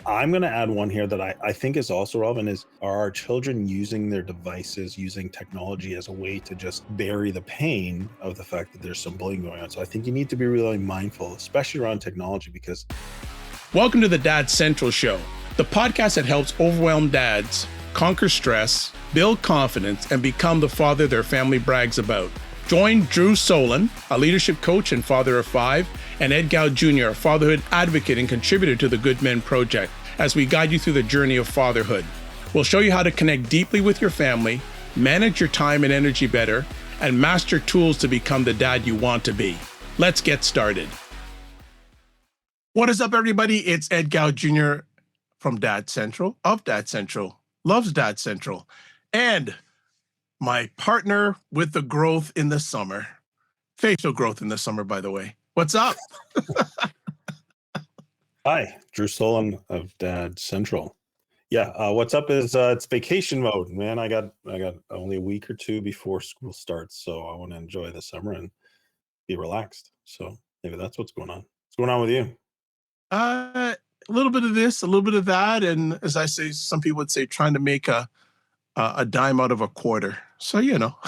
I'm going to add one here that I think is also relevant is, are our children using their devices, using technology as a way to just bury the pain of the fact that there's some bullying going on? So I think you need to be really mindful, especially around technology, because... Welcome to the Dad Central Show, the podcast that helps overwhelmed dads conquer stress, build confidence, and become the father their family brags about. Join Drew Solon, a leadership coach and father of 5, and Ed Gow Jr., a fatherhood advocate and contributor to the Good Men Project, as we guide you through the journey of fatherhood. We'll show you how to connect deeply with your family, manage your time and energy better, and master tools to become the dad you want to be. Let's get started. What is up, everybody? It's Ed Gow Jr. from Dad Central, of Dad Central, loves Dad Central, and my partner with the growth in the summer, facial growth in the summer, by the way. What's up? Hi, Drew Solon of Dad Central. Yeah, what's up is it's vacation mode, man. I got only a week or two before school starts, so I want to enjoy the summer and be relaxed. So maybe that's what's going on. What's going on with you? A little bit of this, a little bit of that, and as I say, some people would say, trying to make a dime out of a quarter. So,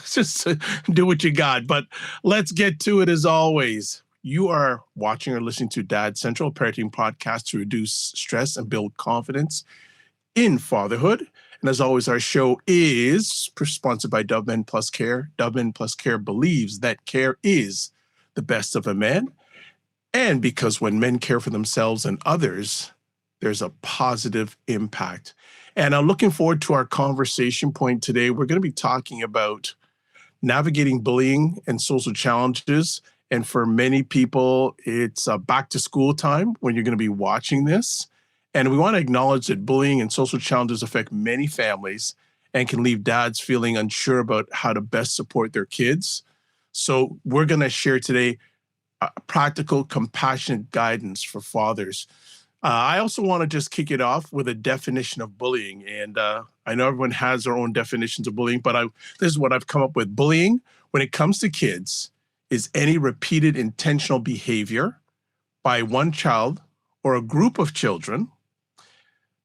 just do what you got. But let's get to it as always. You are watching or listening to Dad Central, parenting podcast to reduce stress and build confidence in fatherhood. And as always, our show is sponsored by Dove Men Plus Care. Dove Men Plus Care believes that care is the best of a man. And because when men care for themselves and others, there's a positive impact. And I'm looking forward to our conversation point today. We're going to be talking about navigating bullying and social challenges. And for many people, it's back to school time when you're going to be watching this. And we want to acknowledge that bullying and social challenges affect many families and can leave dads feeling unsure about how to best support their kids. So we're going to share today practical, compassionate guidance for fathers. I also want to just kick it off with a definition of bullying. And I know everyone has their own definitions of bullying, but this is what I've come up with. Bullying, when it comes to kids, is any repeated intentional behavior by one child or a group of children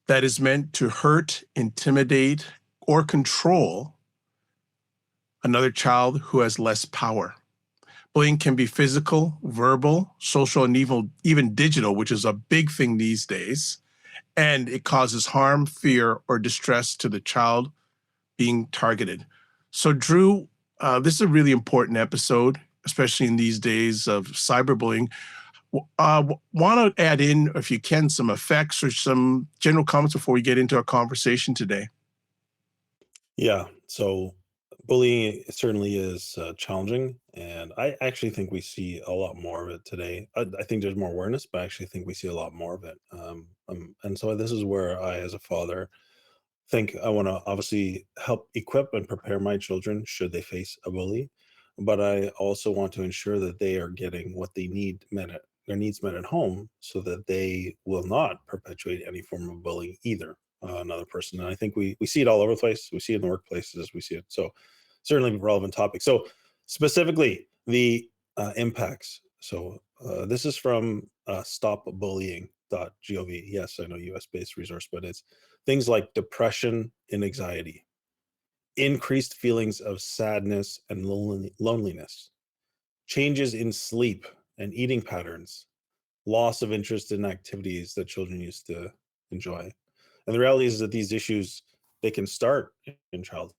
that is meant to hurt, intimidate, or control another child who has less power. Bullying can be physical, verbal, social, and even digital, which is a big thing these days. And it causes harm, fear, or distress to the child being targeted. So, Drew, this is a really important episode, especially in these days of cyberbullying. Want to add in, if you can, some effects or some general comments before we get into our conversation today? Yeah, so bullying certainly is challenging, and I actually think we see a lot more of it today. I think there's more awareness, but I actually think we see a lot more of it. And so this is where I, as a father, think I want to obviously help equip and prepare my children should they face a bully, but I also want to ensure that they are getting what they need met at their needs met at home, so that they will not perpetuate any form of bullying either. Another person, and I think we see it all over the place. We see it in the workplaces. We see it. So certainly a relevant topic. So specifically the impacts. So this is from stopbullying.gov. Yes, I know US-based resource, but it's things like depression and anxiety, increased feelings of sadness and loneliness, changes in sleep and eating patterns, loss of interest in activities that children used to enjoy. And the reality is that these issues, they can start in childhood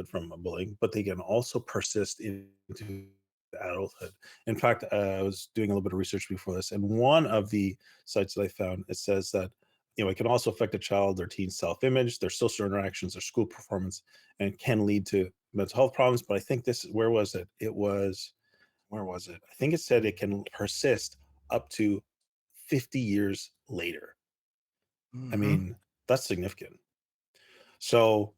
from bullying, but they can also persist into adulthood. In fact, I was doing a little bit of research before this, and one of the sites that I found, it says that it can also affect a child, their teen self-image, their social interactions, their school performance, and can lead to mental health problems. But I think this, where was it? Where was it? I think it said it can persist up to 50 years later. I mean, that's significant. So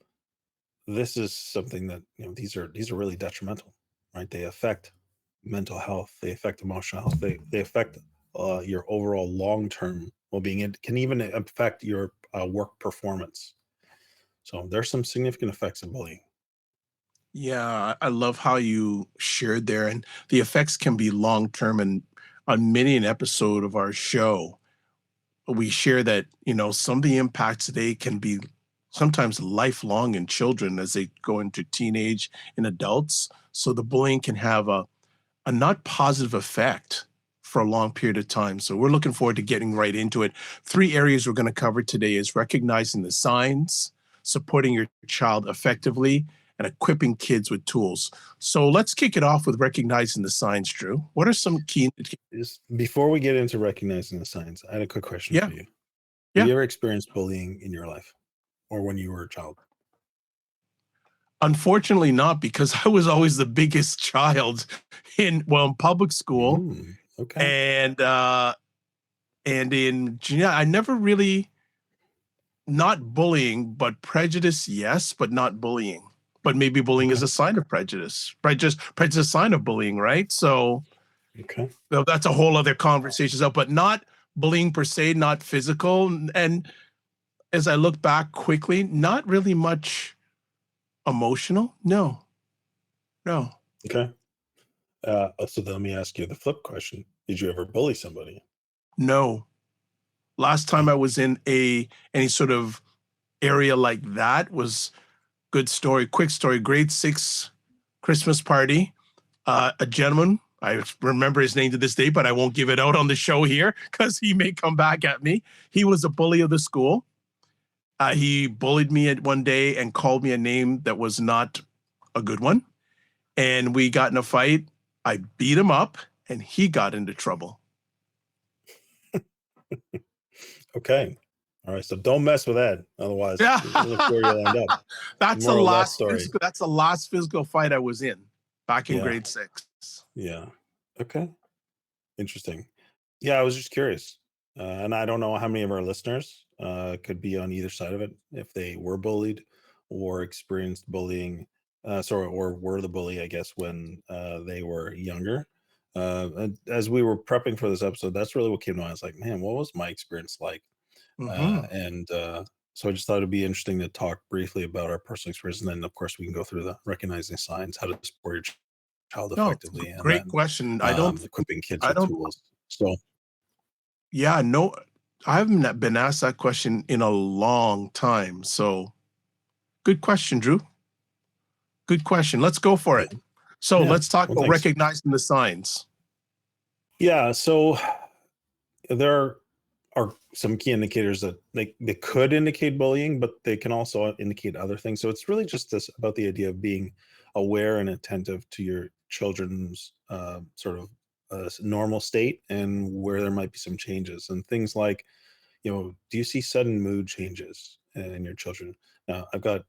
this is something that, these are really detrimental, right? They affect mental health, they affect emotional health, they affect your overall long-term well-being. It can even affect your work performance. So there's some significant effects of bullying. Yeah, I love how you shared there, and the effects can be long-term. And on many an episode of our show, we share that, some of the impacts today can be sometimes lifelong in children as they go into teenage and adults. So the bullying can have a not positive effect for a long period of time. So we're looking forward to getting right into it. Three areas we're going to cover today is recognizing the signs, supporting your child effectively, and equipping kids with tools. So let's kick it off with recognizing the signs, Drew. What are some key Before we get into recognizing the signs, I had a quick question Yeah, for you. Have yeah. you ever experienced bullying in your life or when you were a child? Unfortunately not, because I was always the biggest child in public school Okay. and in junior. I never really, not bullying, but prejudice, yes, but not bullying. But maybe bullying is Okay. a sign of prejudice. Prejudice is a sign of bullying, right? So Okay. that's a whole other conversation. So, but not bullying per se, not physical. And as I look back quickly, not really much emotional. No, no, Okay. So then let me ask you the flip question. Did you ever bully somebody? no. Last time I was in any sort of area like that was good story, quick story, grade 6 Christmas party. A gentleman, I remember his name to this day, but I won't give it out on the show here because he may come back at me. He was a bully of the school. He bullied me at one day and called me a name that was not a good one. And we got in a fight. I beat him up and he got into trouble. Okay. All right. So don't mess with that. Otherwise, Yeah. look where you'll end up. That's the Moral of that last story. physical, that's the last physical fight I was in back in Yeah. grade 6. Yeah. Okay. Interesting. Yeah, I was just curious. And I don't know how many of our listeners could be on either side of it, if they were bullied or experienced bullying, or were the bully, I guess, when they were younger. And as we were prepping for this episode, that's really what came to mind. I was like, man, what was my experience like? Mm-hmm. And so I just thought it'd be interesting to talk briefly about our personal experience. And then, of course, we can go through the recognizing signs, how to support your child No, effectively, and great then question. equipping kids I with don't, tools. So, yeah, no, I haven't been asked that question in a long time. So good question, Drew. Good question. Let's go for yeah. it. So Yeah. let's talk Well, about thanks. recognizing the signs. Yeah. So there are some key indicators that they could indicate bullying, but they can also indicate other things. So it's really just this about the idea of being aware and attentive to your children's sort of normal state and where there might be some changes and things like, do you see sudden mood changes in your children? Now, I've got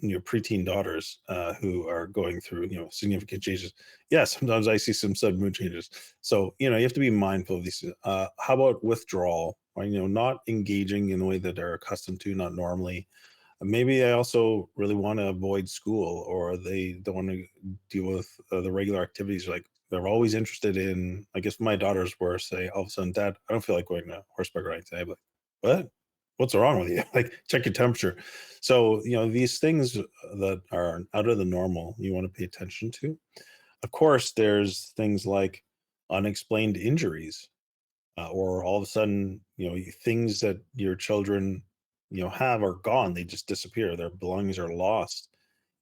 preteen daughters who are going through significant changes. Yeah, sometimes I see some sudden mood changes. So you have to be mindful of these. How about withdrawal? Or, not engaging in the way that they're accustomed to, not normally. Maybe they also really want to avoid school, or they don't want to deal with the regular activities. Like they're always interested in. I guess my daughters were say all of a sudden, Dad, I don't feel like going to horseback riding today. But what? What's wrong with you? Like check your temperature. So these things that are out of the normal, you want to pay attention to. Of course, there's things like unexplained injuries, or all of a sudden, things that your children, have are gone. They just disappear. Their belongings are lost.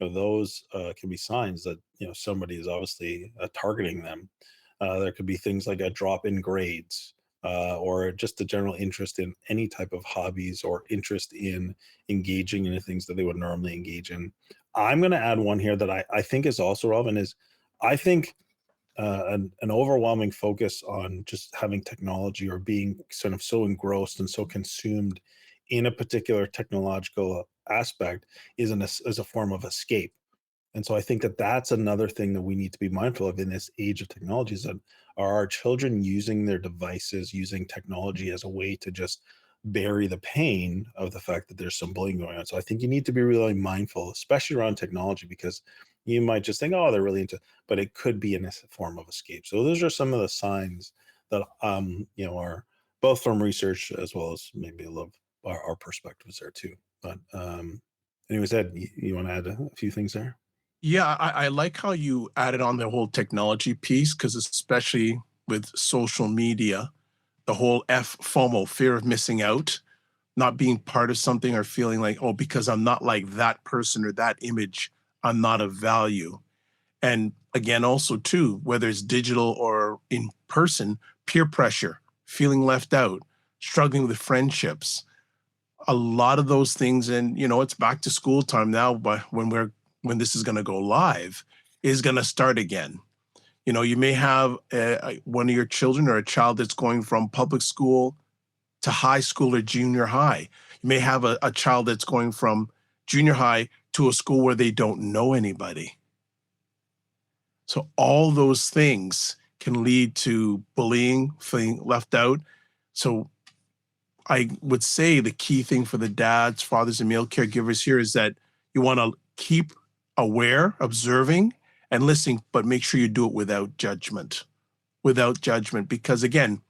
Those can be signs that somebody is obviously targeting them. There could be things like a drop in grades, or just a general interest in any type of hobbies or interest in engaging in the things that they would normally engage in. I'm going to add one here that I think is also relevant is I think an overwhelming focus on just having technology or being sort of so engrossed and so consumed in a particular technological aspect is a form of escape. And so I think that that's another thing that we need to be mindful of in this age of technology is that are our children using their devices, using technology as a way to just bury the pain of the fact that there's some bullying going on. So I think you need to be really mindful, especially around technology, because you might just think, oh, they're really into, but it could be in a form of escape. So those are some of the signs that are both from research as well as maybe a little our perspectives there too. But anyways, Ed, you want to add a few things there? Yeah, I like how you added on the whole technology piece because especially with social media, the whole FOMO, fear of missing out, not being part of something or feeling like, oh, because I'm not like that person or that image, I'm not of value. And again, also too, whether it's digital or in person, peer pressure, feeling left out, struggling with friendships, a lot of those things. And it's back to school time now, but when this is going to go live, is going to start again. You may have one of your children or a child that's going from public school to high school or junior high. You may have a child that's going from junior high to a school where they don't know anybody. So all those things can lead to bullying, feeling left out. So I would say the key thing for the dads, fathers, and male caregivers here is that you want to keep aware, observing, and listening, but make sure you do it without judgment. Without judgment, because again,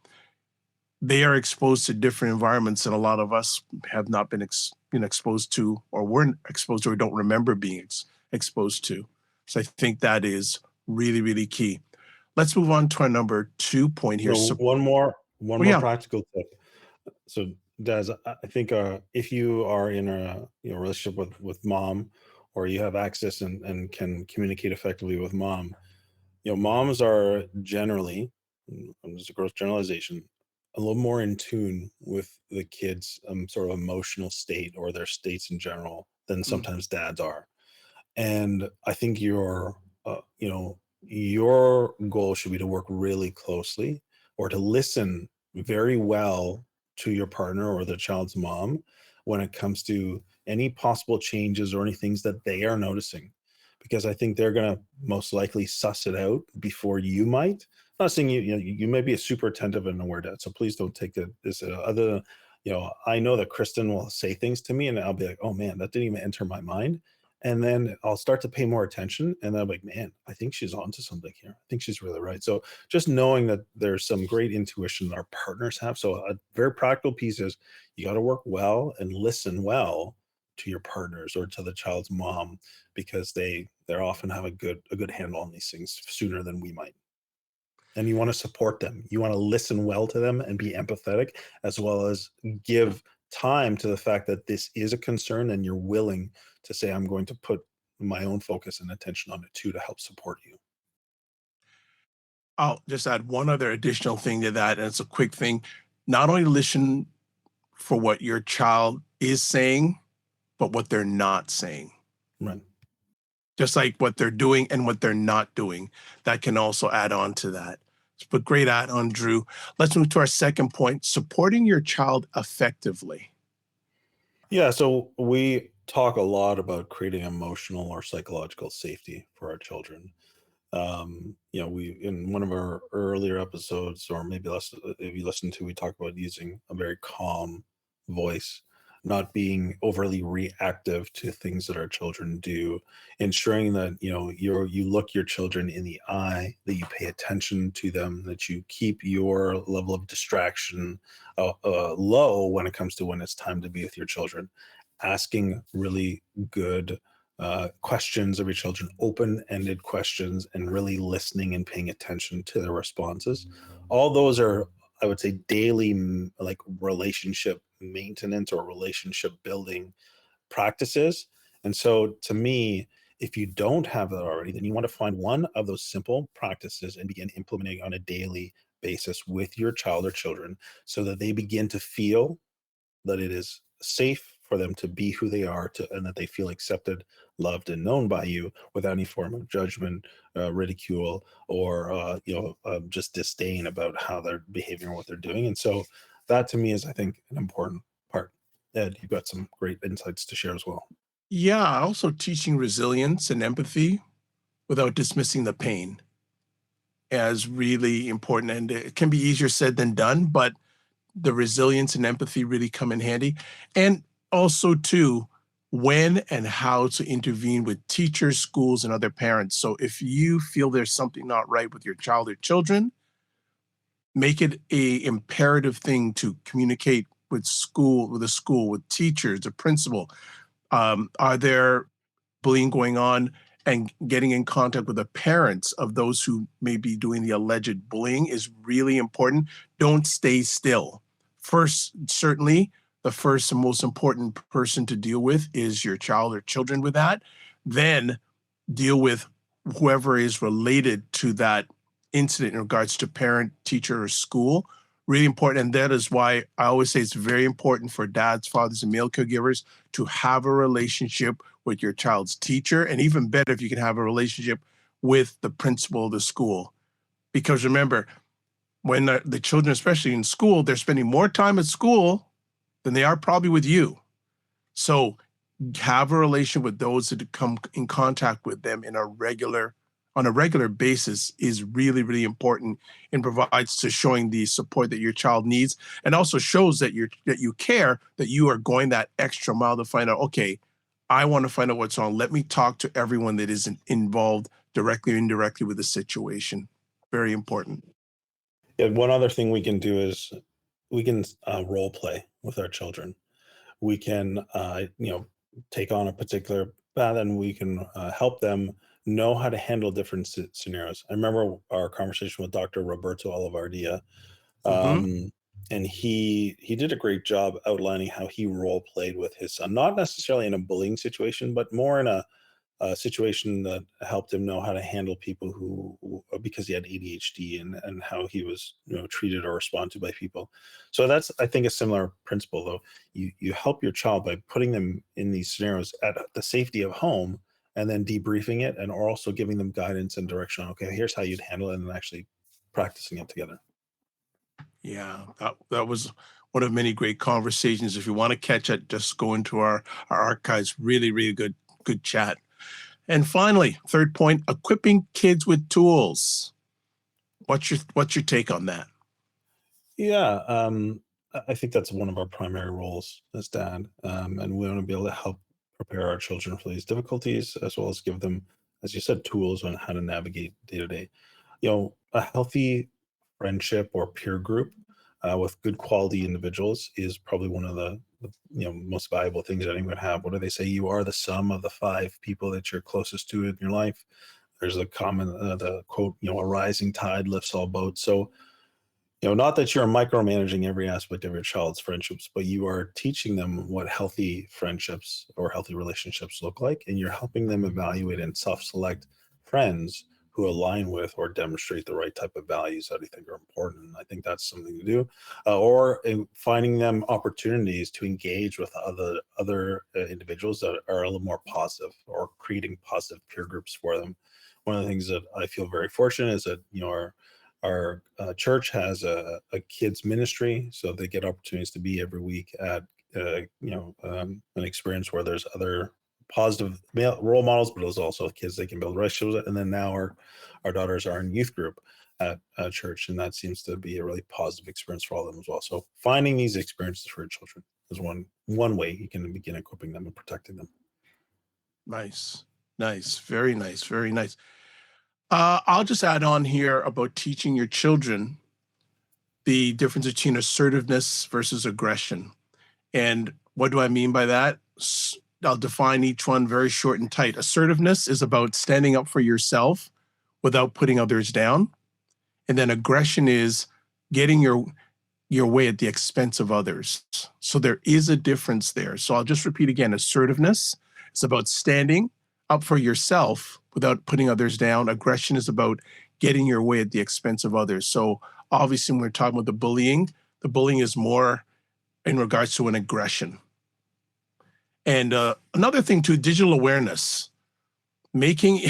they are exposed to different environments that a lot of us have not been exposed to, or weren't exposed to, or don't remember being exposed to. So I think that is really, really key. Let's move on to our number 2 point here. So So, one oh more yeah, practical tip. So, Des, I think if you are in a relationship with mom, or you have access and can communicate effectively with mom, moms are generally, just a gross generalization, a little more in tune with the kids' sort of emotional state or their states in general than mm, sometimes dads are. And I think your goal should be to work really closely, or to listen very well to your partner or the child's mom when it comes to any possible changes or any things that they are noticing, because I think they're going to most likely suss it out before you might. I'm not saying you may be a super attentive and aware dad, so please don't take this other. I know that Kristen will say things to me and I'll be like, oh man, that didn't even enter my mind. And then I'll start to pay more attention, and I'm like, man, I think she's onto something here. I think she's really right. So just knowing that there's some great intuition that our partners have. So a very practical piece is you got to work well and listen well to your partners or to the child's mom, because they're often have a good handle on these things sooner than we might. And you want to support them. You want to listen well to them and be empathetic, as well as give time to the fact that this is a concern, and you're willing to say, I'm going to put my own focus and attention on it too, to help support you. I'll just add one other additional thing to that, and it's a quick thing. Not only listen for what your child is saying, but what they're not saying. Right. Just like what they're doing and what they're not doing. That can also add on to that. But great add on, Drew. Let's move to our second point, supporting your child effectively. Yeah. So we talk a lot about creating emotional or psychological safety for our children. We, in one of our earlier episodes, or maybe less, if you listen to, we talk about using a very calm voice, not being overly reactive to things that our children do, ensuring that you look your children in the eye, that you pay attention to them, that you keep your level of distraction low when it comes to when it's time to be with your children, asking really good questions of your children, open-ended questions, and really listening and paying attention to their responses. All those are, I would say, daily like relationship maintenance or relationship building practices. And so to me, if you don't have that already, then you want to find one of those simple practices and begin implementing on a daily basis with your child or children, so that they begin to feel that it is safe for them to be who they are, and that they feel accepted, loved, and known by you without any form of judgment, ridicule, or just disdain about how they're behaving or what they're doing. And so that to me is, I think, an important part. Ed, you've got some great insights to share as well. Yeah, also teaching resilience and empathy without dismissing the pain as really important. And it can be easier said than done, but the resilience and empathy really come in handy. And also, too, when and how to intervene with teachers, schools, and other parents. So if you feel there's something not right with your child or children, make it a imperative thing to communicate with the school, with teachers, the principal. Are there bullying going on? and getting in contact with the parents of those who may be doing the alleged bullying is really important. Don't stay still. First, certainly, the first and most important person to deal with is your child or children with that. Then deal with whoever is related to that incident in regards to parent, teacher, or school. Really important. And that is why I always say it's very important for dads, fathers, and male caregivers to have a relationship with your child's teacher. And even better if you can have a relationship with the principal of the school. Because remember, when the children, especially in school, they're spending more time at school than they are probably with you. So have a relation with those that come in contact with them on a regular basis is really, really important and provides to showing the support that your child needs, and also shows that you care, that you are going that extra mile to find out, okay, I want to find out what's on. Let me talk to everyone that isn't involved directly or indirectly with the situation. Very important. Yeah, one other thing we can do is we can role play with our children. We can, take on a particular path, and we can help them know how to handle different scenarios. I remember our conversation with Dr. Roberto Olivardia, Hmm. and he did a great job outlining how he role played with his son, not necessarily in a bullying situation, but more in a situation that helped him know how to handle people because he had ADHD, and how he was treated or responded to by people. So that's, I think, a similar principle, though. You help your child by putting them in these scenarios at the safety of home, and then debriefing it, and or also giving them guidance and direction. Okay, here's how you'd handle it, and then actually practicing it together. Yeah, that was one of many great conversations. If you want to catch it, just go into our archives. Really, really good chat. And finally, third point, equipping kids with tools. What's your take on that? Yeah, I think that's one of our primary roles as dad, and we want to be able to help prepare our children for these difficulties, as well as give them, as you said, tools on how to navigate day to day. A healthy friendship or peer group with good quality individuals is probably one of the most valuable things that anyone would have. What do they say? You are the sum of the five people that you're closest to in your life. There's a common the quote, a rising tide lifts all boats. So not that you're micromanaging every aspect of your child's friendships, but you are teaching them what healthy friendships or healthy relationships look like, and you're helping them evaluate and self-select friends who align with or demonstrate the right type of values that I think are important. And I think that's something to do, or in finding them opportunities to engage with other individuals that are a little more positive, or creating positive peer groups for them. One of the things that I feel very fortunate is that our church has a kids ministry, so they get opportunities to be every week at an experience where there's other positive male role models, but there's also kids they can build relationships with. And then now our daughters are in youth group at church, and that seems to be a really positive experience for all of them as well. So finding these experiences for your children is one way you can begin equipping them and protecting them. Nice, nice, very nice, very nice. I'll just add on here about teaching your children the difference between assertiveness versus aggression. And what do I mean by that? I'll define each one very short and tight. Assertiveness is about standing up for yourself without putting others down. And then aggression is getting your way at the expense of others. So there is a difference there. So I'll just repeat again. Assertiveness is about standing up for yourself without putting others down. Aggression is about getting your way at the expense of others. So obviously, when we're talking about the bullying is more in regards to an aggression. And another thing too, digital awareness, making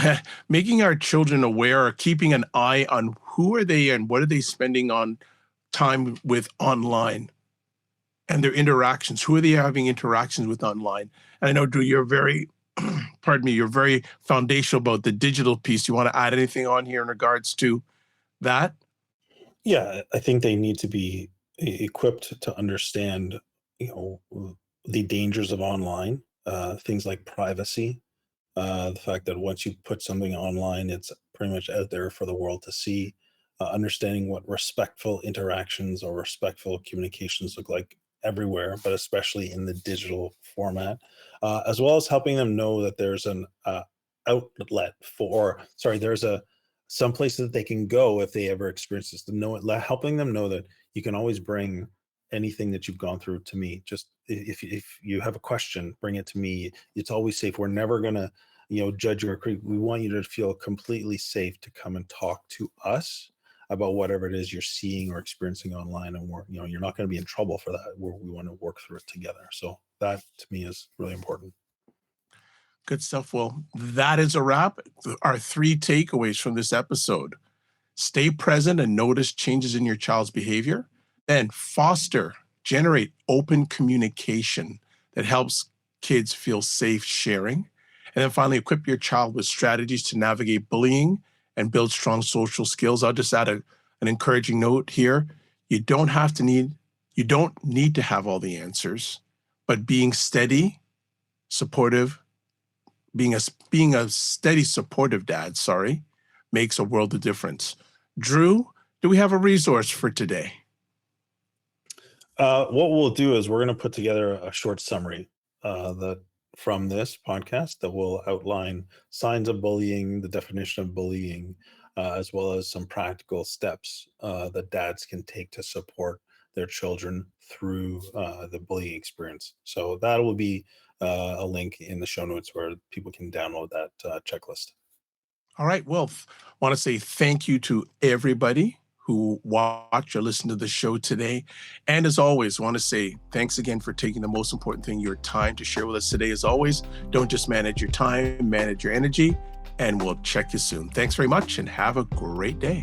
making our children aware, or keeping an eye on who are they and what are they spending on time with online, and their interactions. Who are they having interactions with online? And I know, Drew, you're very, pardon me, you're very foundational about the digital piece. You want to add anything on here in regards to that? Yeah, I think they need to be equipped to understand, the dangers of online, things like privacy, the fact that once you put something online, it's pretty much out there for the world to see. Understanding what respectful interactions or respectful communications look like everywhere, but especially in the digital format, as well as helping them know that there's outlet for, sorry, there's some place that they can go if they ever experience this, to know it, helping them know that you can always bring anything that you've gone through to me. Just if you have a question, bring it to me. It's always safe. We're never gonna, judge you or critique. We want you to feel completely safe to come and talk to us about whatever it is you're seeing or experiencing online, and you're not going to be in trouble for that. We want to work through it together. So that to me is really important. Good stuff. Well, that is a wrap. Our 3 takeaways from this episode: stay present and notice changes in your child's behavior. Then generate open communication that helps kids feel safe sharing. And then finally, equip your child with strategies to navigate bullying and build strong social skills. I'll just add an encouraging note here. You don't need to have all the answers, but being steady, supportive, being a steady, supportive dad, makes a world of difference. Drew, do we have a resource for today? What we'll do is we're going to put together a short summary from this podcast that will outline signs of bullying, the definition of bullying, as well as some practical steps that dads can take to support their children through the bullying experience. So that will be a link in the show notes where people can download that checklist. All right. Well, want to say thank you to everybody who watch or listen to the show today. And as always, want to say thanks again for taking the most important thing, your time, to share with us today. As always, don't just manage your time, manage your energy, and we'll check you soon. Thanks very much and have a great day.